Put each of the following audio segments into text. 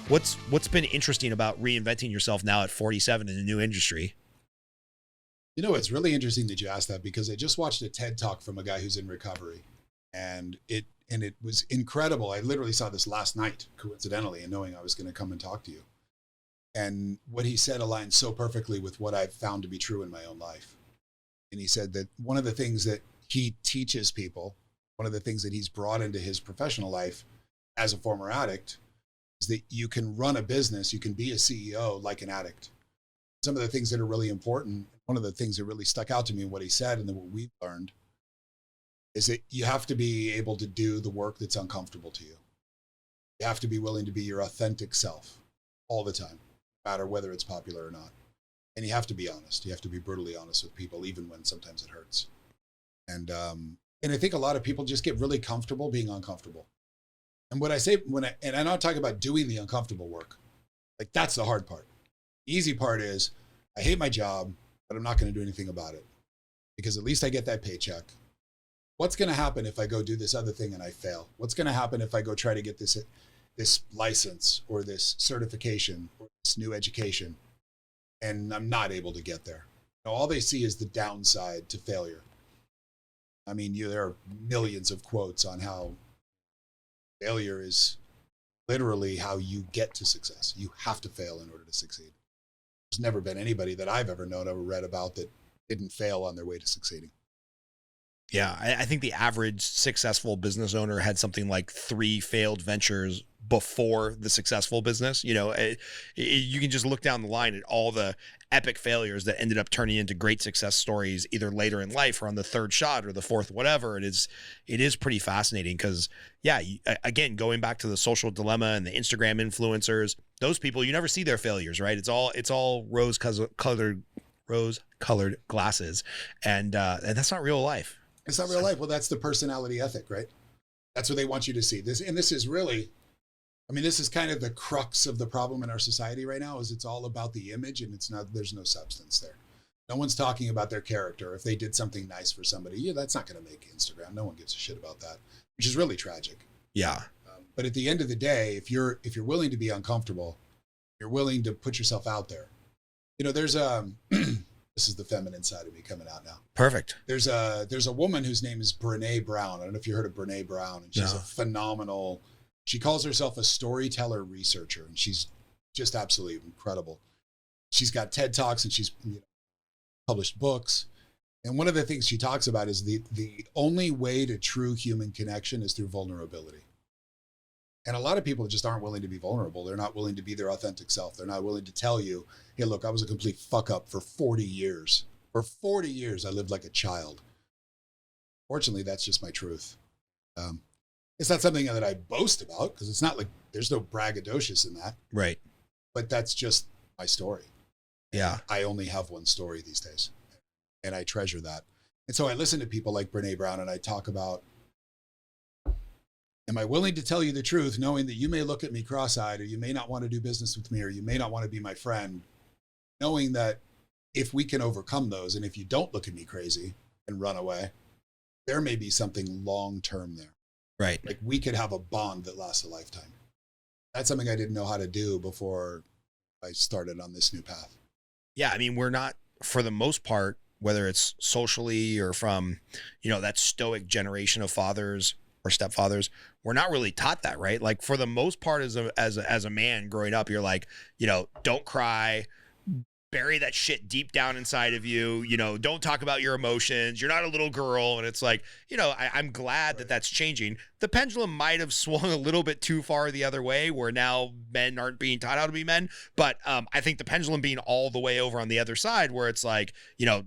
What's been interesting about reinventing yourself now at 47 in a new industry? You know, it's really interesting that you asked that because I just watched a TED talk from a guy who's in recovery, and it was incredible. I literally saw this last night, coincidentally, and knowing I was going to come and talk to you. And what he said aligns so perfectly with what I've found to be true in my own life. And he said that one of the things that he teaches people, one of the things that he's brought into his professional life as a former addict, is that you can run a business, you can be a CEO like an addict. Some of the things that are really important, one of the things that really stuck out to me in what he said and then what we've learned is that you have to be able to do the work that's uncomfortable to you. You have to be willing to be your authentic self all the time, no matter whether it's popular or not. And you have to be honest. You have to be brutally honest with people, even when sometimes it hurts. And I think a lot of people just get really comfortable being uncomfortable. And what I say and I'm not talking about doing the uncomfortable work, like that's the hard part. The easy part is I hate my job, but I'm not going to do anything about it because at least I get that paycheck. What's going to happen if I go do this other thing and I fail? What's going to happen if I go try to get this license or this certification or this new education and I'm not able to get there? You know, all they see is the downside to failure. I mean, there are millions of quotes on how failure is literally how you get to success. You have to fail in order to succeed. There's never been anybody that I've ever known or read about that didn't fail on their way to succeeding. Yeah, I think the average successful business owner had something like 3 failed ventures before the successful business. You know, you can just look down the line at all the epic failures that ended up turning into great success stories either later in life or on the 3rd shot or the 4th, whatever. It is pretty fascinating because, yeah, again, going back to the social dilemma and the Instagram influencers, those people, you never see their failures, right? It's all rose-colored glasses, and that's not real life. It's not real life. Well, that's the personality ethic, right? That's what they want you to see. This is really, I mean, this is kind of the crux of the problem in our society right now is it's all about the image and there's no substance there. No one's talking about their character. If they did something nice for somebody, yeah, that's not going to make Instagram. No one gives a shit about that, which is really tragic. Yeah. But at the end of the day, if you're willing to be uncomfortable, you're willing to put yourself out there. You know, there's this is the feminine side of me coming out now. Perfect. There's a woman whose name is Brene Brown. I don't know if you heard of Brene Brown, and she's a phenomenal. She calls herself a storyteller researcher, and she's just absolutely incredible. She's got TED Talks, and she's published books. And one of the things she talks about is the only way to true human connection is through vulnerability. And a lot of people just aren't willing to be vulnerable. They're not willing to be their authentic self. They're not willing to tell you, hey, look, I was a complete fuck up for 40 years. For 40 years, I lived like a child. Fortunately, that's just my truth. It's not something that I boast about because it's not like there's no braggadocious in that. Right. But that's just my story. Yeah. I only have one story these days. And I treasure that. And so I listen to people like Brene Brown and I talk about, am I willing to tell you the truth, knowing that you may look at me cross-eyed or you may not want to do business with me or you may not want to be my friend, knowing that if we can overcome those and if you don't look at me crazy and run away, there may be something long-term there. Right. Like we could have a bond that lasts a lifetime. That's something I didn't know how to do before I started on this new path. Yeah. I mean, we're not, for the most part, whether it's socially or from, that stoic generation of fathers or stepfathers, we're not really taught that, right? Like for the most part as a man growing up, you're like, don't cry, bury that shit deep down inside of you, don't talk about your emotions. You're not a little girl. And it's like, I'm glad that that's changing. The pendulum might have swung a little bit too far the other way where now men aren't being taught how to be men. But I think the pendulum being all the way over on the other side where it's like,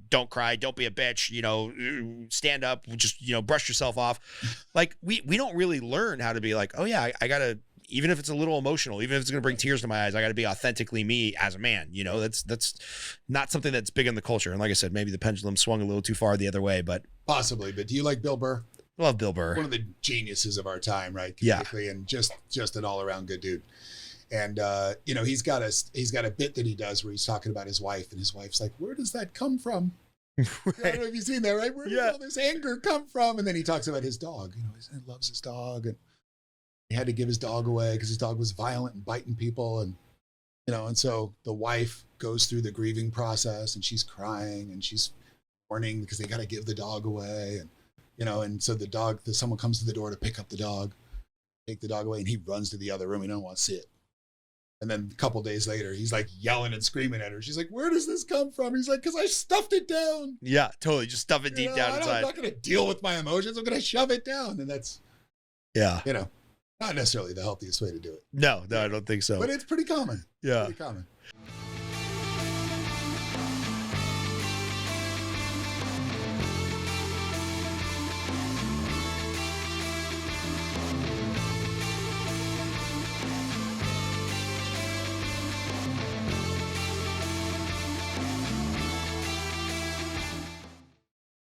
don't cry, don't be a bitch, stand up, just, brush yourself off. Like we don't really learn how to be like, oh yeah, I gotta, even if it's a little emotional, even if it's going to bring tears to my eyes, I got to be authentically me as a man. That's not something that's big in the culture. And like I said, maybe the pendulum swung a little too far the other way, but possibly. But do you like Bill Burr? I love Bill Burr. One of the geniuses of our time, right? Yeah. And just an all around good dude. And he's got a bit that he does where he's talking about his wife, and his wife's like, "Where does that come from?" Right. I don't know if you've seen that, right? Where does all this anger come from? And then he talks about his dog. He loves his dog, and He had to give his dog away because his dog was violent and biting people. And, and so the wife goes through the grieving process and she's crying and she's mourning because they got to give the dog away. And, and so someone comes to the door to pick up the dog, take the dog away, and he runs to the other room. He don't want to see it. And then a couple days later, he's like yelling and screaming at her. She's like, "Where does this come from?" He's like, "Because I stuffed it down." Yeah, totally. Just stuff it deep down inside. I'm not going to deal with my emotions. I'm going to shove it down. And that's, not necessarily the healthiest way to do it. No, I don't think so. But it's pretty common. Yeah. Pretty common.